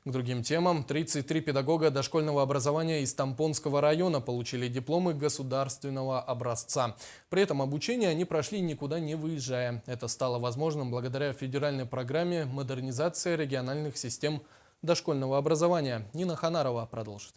К другим темам. 33 педагога дошкольного образования из Тампонского района получили дипломы государственного образца. При этом обучение они прошли никуда не выезжая. Это стало возможным благодаря федеральной программе модернизации региональных систем дошкольного образования. Нина Ханарова продолжит.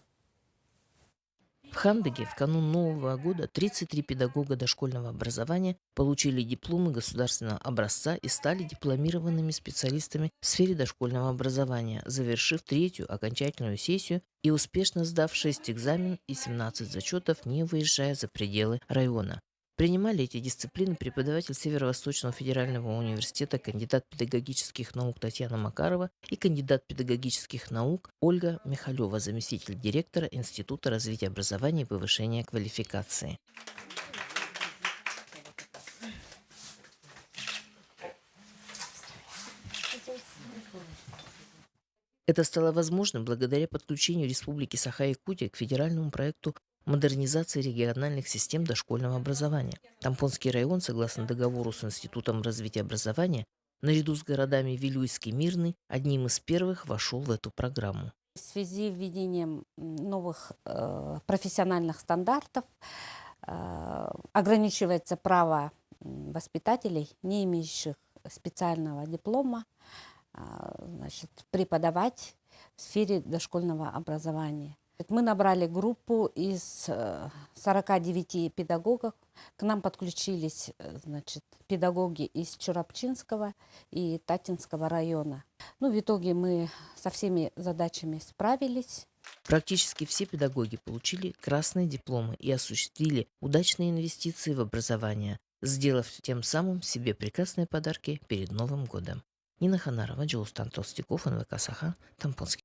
В Хандыге в канун Нового года 33 педагога дошкольного образования получили дипломы государственного образца и стали дипломированными специалистами в сфере дошкольного образования, завершив третью окончательную сессию и успешно сдав 6 экзаменов и 17 зачетов, не выезжая за пределы района. Принимали эти дисциплины преподаватель Северо-Восточного федерального университета, кандидат педагогических наук Татьяна Макарова и кандидат педагогических наук Ольга Михалева, заместитель директора Института развития образования и повышения квалификации. Это стало возможным благодаря подключению Республики Саха-Якутия к федеральному проекту модернизации региональных систем дошкольного образования. Тампонский район, согласно договору с Институтом развития образования, наряду с городами Вилюйск и Мирный, одним из первых вошел в эту программу. В связи с введением новых профессиональных стандартов ограничивается право воспитателей, не имеющих специального диплома, преподавать в сфере дошкольного образования. Мы набрали группу из 49 педагогов. К нам подключились педагоги из Чурапчинского и Татинского района. В итоге мы со всеми задачами справились. Практически все педагоги получили красные дипломы и осуществили удачные инвестиции в образование, сделав тем самым себе прекрасные подарки перед Новым годом. Нина Ханарова, Джоустан Толстяков, НВК Саха, Тампонский.